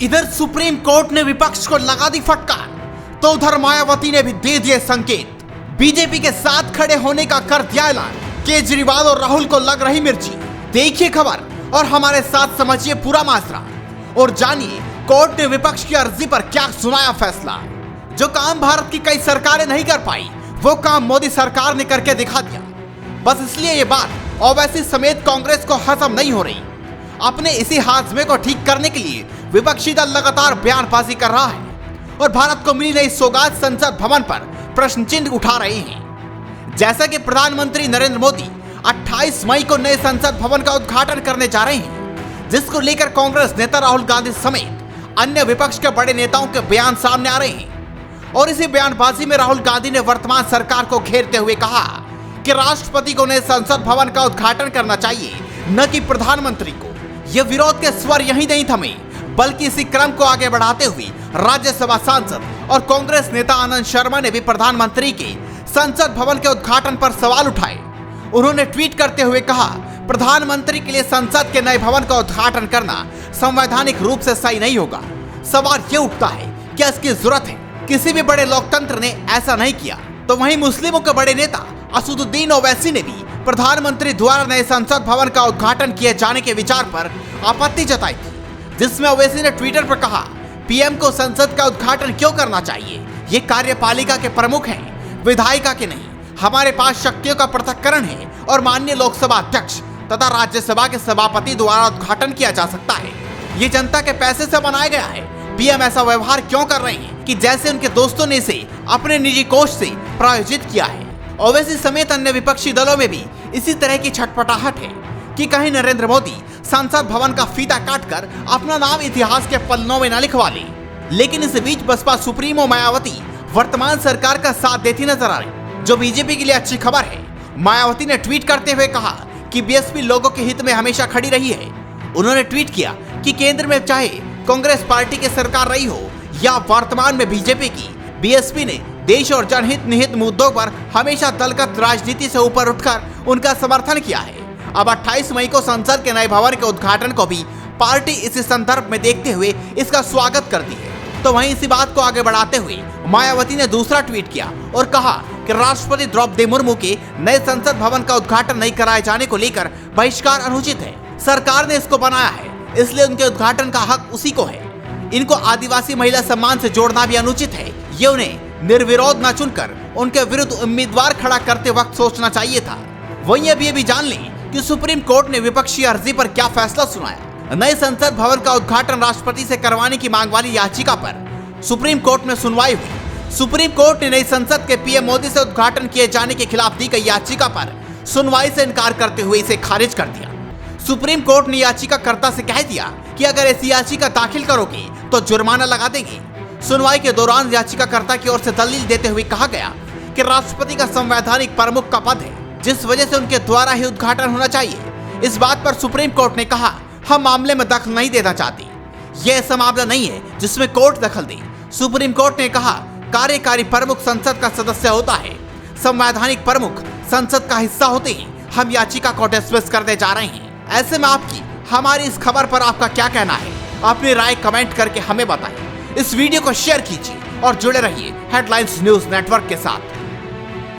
इधर supreme court ने विपक्ष को लगा दी फटकार, तो उधर मायावती ने भी दे दिए संकेत। बीजेपी के साथ खड़े होने का कर दिया ऐलान, केजरीवाल और राहुल को लग रही मिर्ची। देखिए खबर और हमारे साथ समझिए पूरा माजरा और जानिए कोर्ट ने विपक्ष की अर्जी पर क्या सुनाया फैसला। जो काम भारत की कई सरकारें नहीं कर पाई, वो काम मोदी सरकार ने करके दिखा दिया। बस इसलिए ये बात ओवैसी समेत कांग्रेस को हजम नहीं हो रही। अपने इसी हादसे को ठीक करने के लिए विपक्षी दल लगातार बयानबाजी कर रहा है और भारत को मिली नई सौगात संसद भवन पर प्रश्न चिन्ह उठा रहे हैं। जैसा कि प्रधानमंत्री नरेंद्र मोदी 28 मई को नए संसद भवन का उद्घाटन करने जा रहे हैं, जिसको लेकर कांग्रेस नेता राहुल गांधी समेत अन्य विपक्ष के बड़े नेताओं के बयान सामने आ रहे हैं। और इसी बयानबाजी में राहुल गांधी ने वर्तमान सरकार को घेरते हुए कहा कि राष्ट्रपति को नए संसद भवन का उद्घाटन करना चाहिए, न कि प्रधानमंत्री को। यह विरोध के स्वर यहीं नहीं थमे, बल्कि इसी क्रम को आगे बढ़ाते हुए राज्यसभा सांसद और कांग्रेस नेता आनंद शर्मा ने भी प्रधानमंत्री के संसद भवन के उद्घाटन पर सवाल उठाए। उन्होंने ट्वीट करते हुए कहा, प्रधानमंत्री के लिए संसद के नए भवन का उद्घाटन करना संवैधानिक रूप से सही नहीं होगा। सवाल ये उठता है, क्या इसकी जरूरत है? किसी भी बड़े लोकतंत्र ने ऐसा नहीं किया। तो वहीं मुस्लिमों के बड़े नेता असदुद्दीन ओवैसी ने भी प्रधानमंत्री द्वारा नए संसद भवन का उद्घाटन किए जाने के विचार पर आपत्ति जताई थी, जिसमें ओवैसी ने ट्विटर पर कहा, पीएम को संसद का उद्घाटन क्यों करना चाहिए? ये कार्यपालिका के प्रमुख हैं, विधायिका के नहीं। हमारे पास शक्तियों का पृथक्करण है और माननीय लोकसभा अध्यक्ष तथा राज्यसभा के सभापति द्वारा उद्घाटन किया जा सकता है। ये जनता के पैसे से बनाया गया है। पीएम ऐसा व्यवहार क्यों कर रहे हैं कि जैसे उनके दोस्तों ने इसे अपने निजी कोष से प्रायोजित किया है। ओवैसी समेत अन्य विपक्षी दलों में भी इसी तरह की छटपटाहट है कि कहीं नरेंद्र मोदी संसद भवन का फीता काटकर अपना नाम इतिहास के पन्नों में न लिखवा ले। लेकिन इस बीच बसपा सुप्रीमो मायावती वर्तमान सरकार का साथ देती नजर आ रही, जो बीजेपी के लिए अच्छी खबर है। मायावती ने ट्वीट करते हुए कहा कि बीएसपी लोगों के हित में हमेशा खड़ी रही है। उन्होंने ट्वीट किया कि केंद्र में चाहे कांग्रेस पार्टी की सरकार रही हो या वर्तमान में बीजेपी की, बीएसपी ने देश और जनहित निहित मुद्दों पर हमेशा दलगत राजनीति से ऊपर उठकर उनका समर्थन किया है। अब 28 मई को संसद के नए भवन के उद्घाटन को भी पार्टी इसी संदर्भ में देखते हुए इसका स्वागत करती है। तो वहीं इसी बात को आगे बढ़ाते हुए मायावती ने दूसरा ट्वीट किया और कहा कि राष्ट्रपति द्रौपदी मुर्मू के नए संसद भवन का उद्घाटन नहीं कराए जाने को लेकर बहिष्कार अनुचित है। सरकार ने इसको बनाया है, इसलिए उनके उद्घाटन का हक उसी को है। इनको आदिवासी महिला सम्मान से जोड़ना भी अनुचित है। ये उन्हें निर्विरोध न चुनकर उनके विरुद्ध उम्मीदवार खड़ा करते वक्त सोचना चाहिए था। वहीं अब ये भी जान लें कि सुप्रीम कोर्ट ने विपक्षी अर्जी पर क्या फैसला सुनाया। नए संसद भवन का उद्घाटन राष्ट्रपति से करवाने की मांग वाली याचिका पर सुप्रीम कोर्ट में सुनवाई हुई। सुप्रीम कोर्ट ने नई संसद के पीएम मोदी से उद्घाटन किए जाने के खिलाफ दी गई याचिका पर सुनवाई से इनकार करते हुए इसे खारिज कर दिया। सुप्रीम कोर्ट ने याचिकाकर्ता से कह दिया कि अगर ऐसी याचिका दाखिल करोगे तो जुर्माना लगा देंगे। सुनवाई के दौरान याचिकाकर्ता की ओर से दलील देते हुए कहा गया कि राष्ट्रपति का संवैधानिक प्रमुख का पद है, जिस वजह से उनके द्वारा ही उद्घाटन होना चाहिए। इस बात पर सुप्रीम कोर्ट ने कहा, हम मामले में दखल नहीं देना चाहते। यह ऐसा मामला नहीं है जिसमें कोर्ट दखल दे। सुप्रीम कोर्ट ने कहा, कार्यकारी प्रमुख संसद का सदस्य होता है। संवैधानिक प्रमुख संसद का हिस्सा होते ही हम याचिका को डिसमिस करने जा रहे हैं। ऐसे में आपकी हमारी इस खबर पर आपका क्या कहना है? अपनी राय कमेंट करके हमें बताएं। इस वीडियो को शेयर कीजिए और जुड़े रहिए हेडलाइंस न्यूज नेटवर्क के साथ।